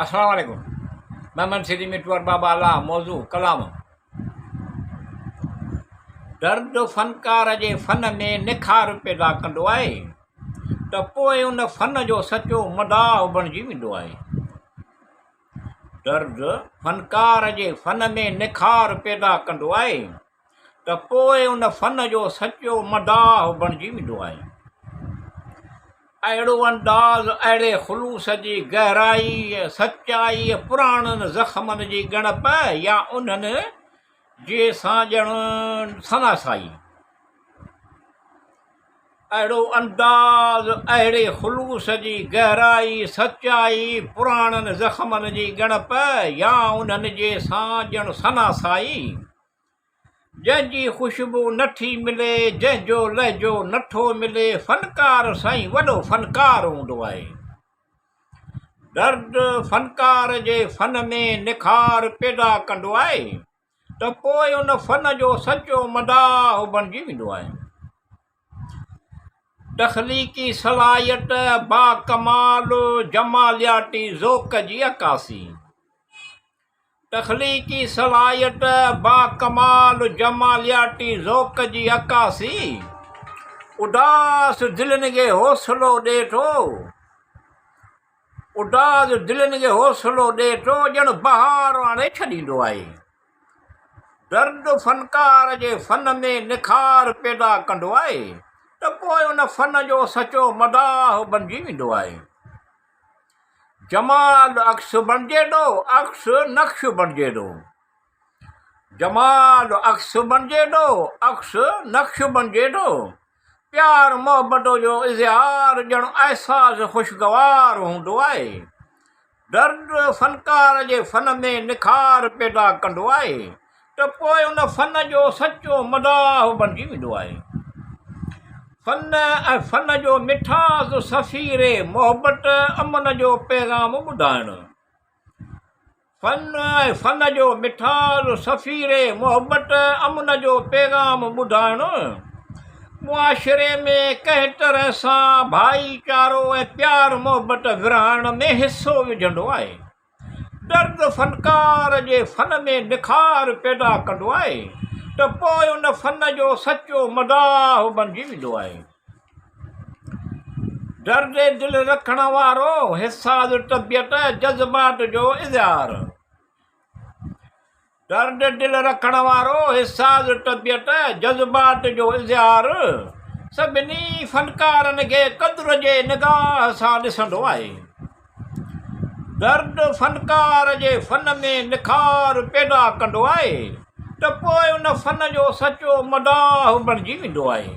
अस्सलाम वालेकुम। मैं मनसिरी मिटवर बाबा अला मौजू कलाम। दर्द फनकार जे फन में निखार पैदा कंदो आहे त पोइ उन फन जो सचो मदाह बणिजी वेंदो आहे। दर्द फनकार जे फन में निखार पैदा कंदो आहे त पोइ उन फन जो सचो मदाह बणिजी वेंदो आहे। अहिड़ो अंदाज़ अहिड़े ख़ुलूस जी गहराई सचाई पुराणनि ज़ख़्मनि जी ॻणप या उन्हनि जे सां ॼण सनासाई। अहिड़ो अंदाज़ अहिड़े ख़ुलूस जी गहराई सचाई पुराणनि ज़ख़्मनि जी ॻणप या उन्हनि जे सां ॼण सनासाई। जंहिंजी ख़ुशबू नथी मिले जंहिंजो लहजो नथो मिले फनकार साईं वॾो फनकार हूंदो आहे। दर्द फनकार जे फन में निखार पैदा कंदो आहे त पोइ उन फन जो सचो मदाह बणिजी वेंदो आहे। तख़लीक़ी सलाहियत बाकमाल जमालियाती ज़ौक़ जी अकासी। तख़लीक़ी सलाहियत बाकमाल जमालियाती ज़ौक़ जी अकासी उदास दिलनि खे हौसलो ॾिए थो। उदास दिलनि खे हौसलो ॾिए थो ॼण बहार आणे छॾींदो आहे। दर्द फनकार जे फन में निखार पैदा कंदो आहे त पोइ उन फन जो सचो मदाह बणिजी वेंदो आहे। जमाल अक्स बणिजे थो अक्स नक्श बणिजे थो। जमाल अक्स बणिजे थो अक्स नक्श बणिजे थो। प्यार मोहबत जो इज़हार ॼण अहसास ख़ुशगवार हूंदो आहे। दर्द फनकार जे फन में निखार पैदा कंदो आहे त पोइ उन फन जो सचो मदाह बणिजी वेंदो आहे। फन ऐं फन जो मिठास सफ़ीरे मोहबत अमन जो पैगाम ॿुधाइणु। फन ऐं फन जो मिठास सफ़ीरे मोहबत अमन जो पैगाम ॿुधाइणु। मुआशिरे में कंहिं तरह सां भाईचारो ऐं प्यार मोहबत विरहाइण में हिसो विझंदो आहे। दर्द फनकार जे फन में निखार पैदा कंदो आहे त पोइ उन फन जो सचो मदाह बणिजी वेंदो आहे। दर्द दिल रखण वारो हिसाज़ तबियत जज़्बात जो इज़हार। दर्द दिल रखण वारो हिसाज़ तबियत जज़्बात जो इज़हार सभिनी फनकारनि खे क़द्र जे निगाह सां ॾिसंदो आहे। दर्द फनकार जे फन में निखार पैदा कंदो आहे त पोइ उन फन जो सचो मदाह बणिजी वेंदो आहे।